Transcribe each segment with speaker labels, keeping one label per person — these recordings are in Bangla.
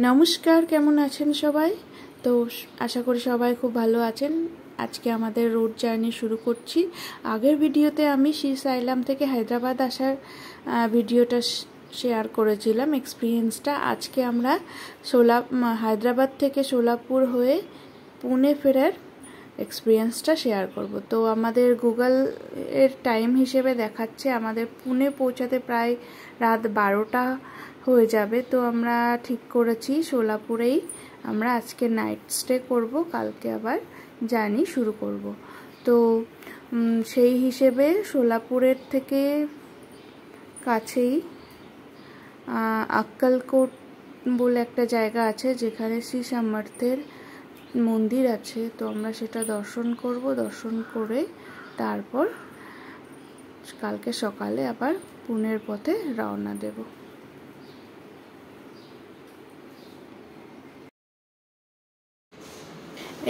Speaker 1: নমস্কার, কেমন আছেন সবাই? তো আশা করি সবাই খুব ভালো আছেন। আজকে আমাদের রোড জার্নি শুরু করছি। আগের ভিডিওতে আমি শ্রীসাইলাম থেকে হায়দ্রাবাদ আসার ভিডিওটা শেয়ার করেছিলাম, এক্সপিরিয়েন্সটা। আজকে আমরা হায়দ্রাবাদ থেকে সোলাপুর হয়ে পুনে ফেরার এক্সপিরিয়েন্সটা শেয়ার করব। তো আমাদের গুগল এর টাইম হিসেবে দেখাচ্ছে আমাদের পুনে পৌঁছাতে প্রায় রাত 12টা হয়ে যাবে। তো আমরা ঠিক করেছি সোলাপুরেই আমরা আজকে নাইট স্টে করব, কালকে আবার জার্নি শুরু করব। তো সেই হিসেবে সোলাপুরের থেকে কাছেই আক্কালকোট বলে একটা জায়গা আছে যেখানে শ্রী সামর্থের মন্দির আছে। তো আমরা সেটা দর্শন করব, দর্শন করে তারপর কালকে সকালে আবার পুনের পথে রওনা দেব।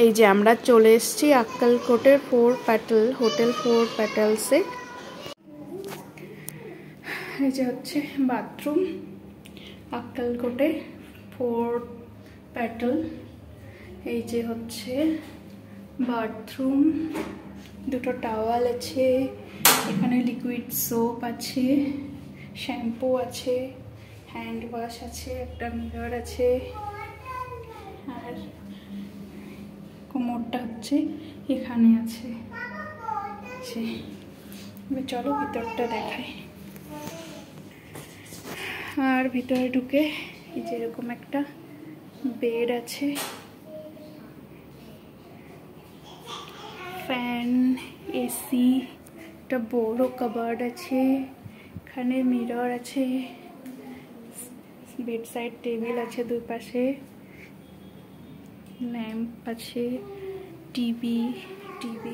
Speaker 1: এই যে আমরা চলে এসেছি আক্কালকোটের হোটেল 4 প্যাটেলসে। এই যে হচ্ছে বাথরুম, আক্কালকোটে 4 প্যাটেল। এই যে হচ্ছে বাথরুম, দুটো টাওয়াল আছে, এখানে লিকুইড সোপ আছে, শ্যাম্পু আছে, হ্যান্ড ওয়াশ আছে, একটা মিরর আছে, আর কোমরটা হচ্ছে এখানে আছে। চলো ভিতরটা দেখাই। আর ভিতরে ঢুকে এই যে এরকম একটা বেড আছে, ফ্যান, এসি, একটা বড় কাবার্ড আছে, এখানে মিরর আছে, বেড সাইড টেবিল আছে, দুই পাশে ল্যাম্প আছে, টিভি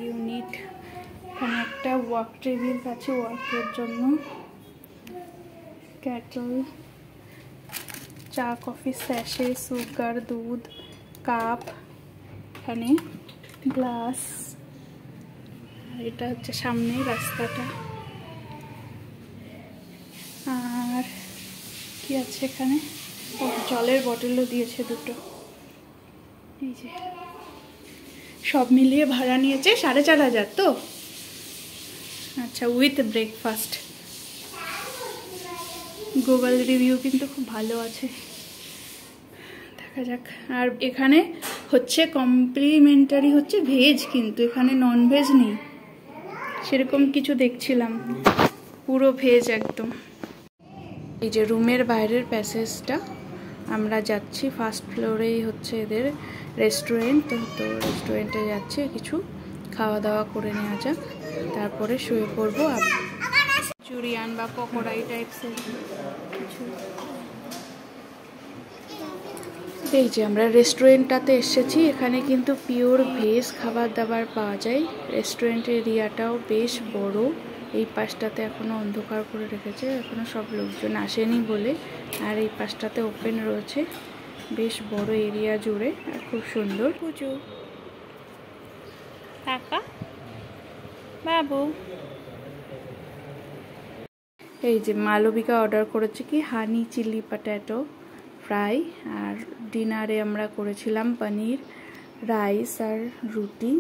Speaker 1: ইউনিট, এখানে একটা ওয়ার্ক টেবিল আছে ওয়ার্কের জন্য, কেটল, চা কফি স্যাশে, সুগার, দুধ, কাপ, এখানে গ্লাস। এটা হচ্ছে সামনে রাস্তাটা। আর কি আছে এখানে, জলের বটলও দিয়েছে দুটো। এই যে সব মিলিয়ে ভাড়া নিয়েছে 4,500। তো আচ্ছা, উইথ ব্রেকফাস্ট। গুগল রিভিউ কিন্তু খুব ভালো আছে, দেখা যাক। আর এখানে হচ্ছে কমপ্লিমেন্টারি হচ্ছে ভেজ, কিন্তু এখানে নন ভেজ নেই সেরকম কিছু দেখছিলাম, পুরো ভেজ একদম। এই যে রুমের বাইরের প্যাসেজটা, আমরা যাচ্ছি ফার্স্ট ফ্লোরেই হচ্ছে এদের রেস্টুরেন্ট। তো রেস্টুরেন্টে যাচ্ছি, কিছু খাওয়া দাওয়া করে নেওয়া যাক, তারপরে শুয়ে পড়বো। চুরিয়ান বা পকোড়াই টাইপসের কিছু। এই যে আমরা রেস্টুরেন্টটাতে এসেছি, এখানে কিন্তু পিওর ভেজ খাবার দাবার পাওয়া যায়। রেস্টুরেন্টের এরিয়াটাও বেশ বড়। এই পাশটাতে এখনো অন্ধকার করে রেখেছে, এখনো সব লোকজন আসেনি বলে। আর এই পাশটাতে ওপেন রয়েছে, বেশ বড় এরিয়া জুড়ে, আর খুব সুন্দর। পুজো কাকা বাবু। এই যে মালবিকা অর্ডার করেছে কি হানি চিলি পটেটো ফ্রাই, আর ডিনারে আমরা করেছিলাম পনির, রাইস আর রুটি।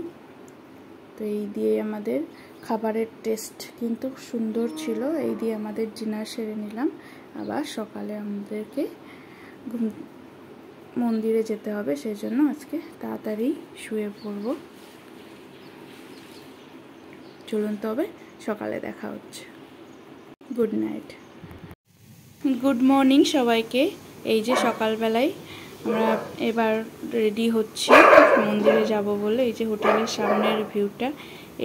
Speaker 1: তো এই দিয়ে আমাদের খাবারের টেস্ট কিন্তু সুন্দর ছিল। এই দিয়ে আমাদের ডিনার সেরে নিলাম। আবার সকালে আমাদেরকে মন্দিরে যেতে হবে, সেই জন্য আজকে তাড়াতাড়ি শুয়ে পড়ব। চলুন তবে সকালে দেখা হচ্ছে। গুড নাইট, গুড মর্নিং সবাইকে। এই যে সকালবেলায় আমরা এবার রেডি হচ্ছি মন্দিরে যাব বলে। এই যে হোটেলের সামনের ভিউটা,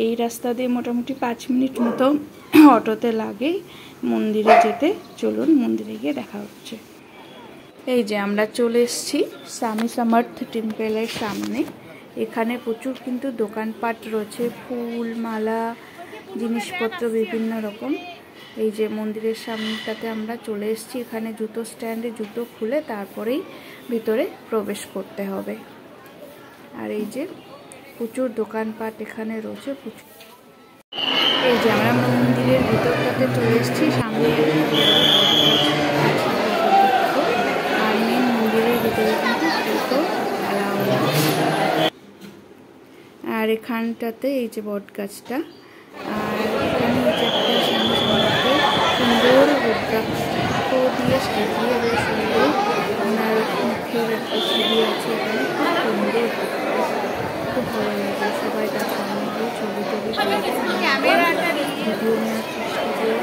Speaker 1: এই রাস্তা দিয়ে মোটামুটি 5 মিনিট মতো অটোতে লাগে মন্দিরে যেতে। চলুন মন্দিরে গিয়ে দেখা হচ্ছে। এই যে আমরা চলে এসেছি স্বামী সমর্থ টেম্পলের সামনে। এখানে প্রচুর কিন্তু দোকানপাট রয়েছে, ফুল, মালা, জিনিসপত্র বিভিন্ন রকম। এই যে মন্দিরের সামনেটাতে আমরা চলে এসেছি। এখানে জুতো স্ট্যান্ডে জুতো খুলে তারপরেই ভিতরে প্রবেশ করতে হবে। আর এই যে প্রচুর দোকানপাট এখানে রয়েছে প্রচুর। এই যে আমরা মন্দিরের ভিতরটাতে চলে এসেছি, সামনে আর মেন মন্দিরের ভিতরে কিন্তু ফটো অ্যালাউ না। আর এখানটাতে এই যে বট গাছটা, আর এখানে এই যে একটা সামনে সুন্দর রুদ্রাক্ষ দিয়ে সাজিয়ে বেশ সুন্দর ওনার মুখের একটা ছবি আছে এখানে, খুব সুন্দর, খুব ভালো লাগে। সবাই তার সামনে গিয়ে ছবি টবি ভিডিও নেওয়ার চেষ্টা করে।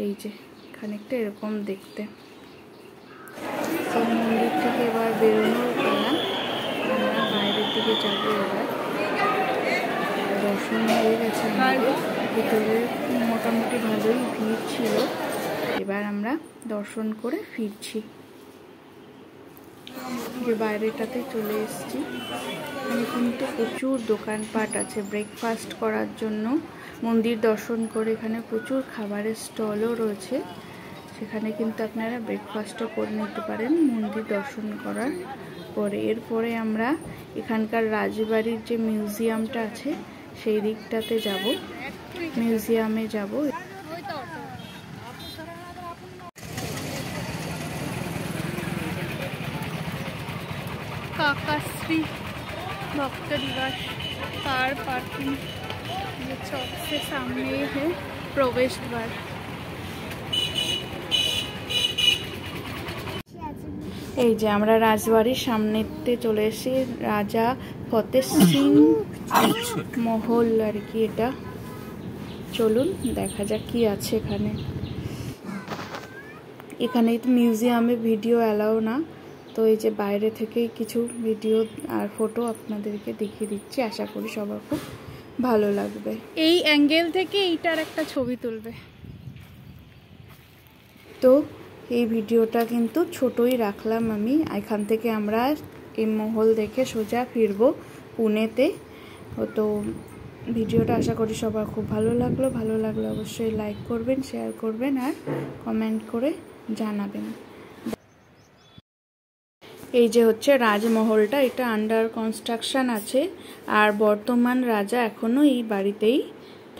Speaker 1: এই যে খানিকটা এরকম দেখতে। তো মন্দির থেকে এবার বেরোনোর পালা, আমরা বাইরের দিকে যাবো। এবার দর্শন হয়ে গেছে আমাদের, ভিতরে মোটামুটি ভালোই ভিড় ছিল। এবার আমরা দর্শন করে ফিরছি। যে বাইরেটাতে চলে এসেছি, এখানে কিন্তু প্রচুর দোকানপাট আছে ব্রেকফাস্ট করার জন্য। মন্দির দর্শন করে এখানে প্রচুর খাবারের স্টলও রয়েছে, সেখানে কিন্তু আপনারা ব্রেকফাস্টও করে নিতে পারেন মন্দির দর্শন করার পরে। এরপরে আমরা এখানকার রাজবাড়ির যে মিউজিয়ামটা আছে সেই দিকটাতে যাব, মিউজিয়ামে যাব। काकाश्री भक्त निवास कार पार्किंग, ये चौक से सामने है प्रवेश द्वार। এই যে আমরা রাজবাড়ির সামনেতে চলে এসেছি, রাজা ফতেহ সিং মহল আর কি এটা। চলুন দেখা যাক কি আছে এখানে। এখানে মিউজিয়ামে ভিডিও অ্যালাউ না, তো এই যে বাইরে থেকেই কিছু ভিডিও আর ফটো আপনাদেরকে দেখিয়ে দিচ্ছি। আশা করি সবার খুব ভালো লাগবে। এই অ্যাঙ্গেল থেকে এইটার একটা ছবি তুলবে। তো এই ভিডিওটা কিন্তু ছোটই রাখলাম আমি। এখান থেকে আমরা এই মহল দেখে সোজা ফিরবো পুনেতে। তো ভিডিওটা আশা করি সবার খুব ভালো লাগলো। ভালো লাগলে অবশ্যই লাইক করবেন, শেয়ার করবেন আর কমেন্ট করে জানাবেন। এই যে হচ্ছে রাজমহলটা, এটা আন্ডার কনস্ট্রাকশন আছে, আর বর্তমান রাজা এখনো এই বাড়িতেই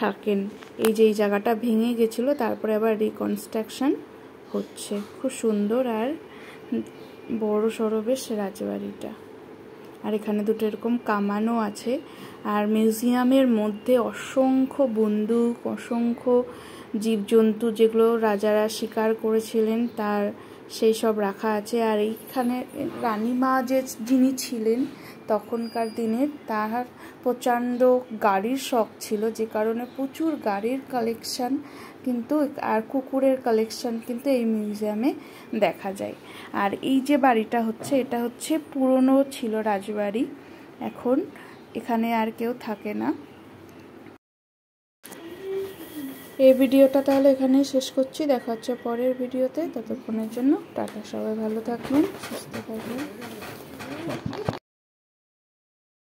Speaker 1: থাকেন। এই যে এই জায়গাটা ভেঙে গেছিল, তারপরে আবার রিকনস্ট্রাকশন হচ্ছে। খুব সুন্দর আর বড় সড়ো বেশ রাজবাড়িটা। আর এখানে দুটো এরকম কামানও আছে। আর মিউজিয়ামের মধ্যে অসংখ্য বন্দুক, অসংখ্য জীবজন্তু যেগুলো রাজারা শিকার করেছিলেন তার সেই সব রাখা আছে। আর এইখানে রানীমা যিনি ছিলেন তখনকার দিনে, তার প্রচণ্ড গাড়ির শখ ছিল, যে কারণে প্রচুর গাড়ির কালেকশান কিন্তু আর কুকুরের কালেকশান কিন্তু এই মিউজিয়ামে দেখা যায়। আর এই যে বাড়িটা হচ্ছে, এটা হচ্ছে পুরনো ছিল রাজবাড়ি, এখন এখানে আর কেউ থাকে না। এই ভিডিওটা তাহলে এখানেই শেষ করছি, দেখা হচ্ছে পরের ভিডিওতে। ততক্ষণের জন্য টাটা, সবাই ভালো থাকবেন, সুস্থ থাকবেন।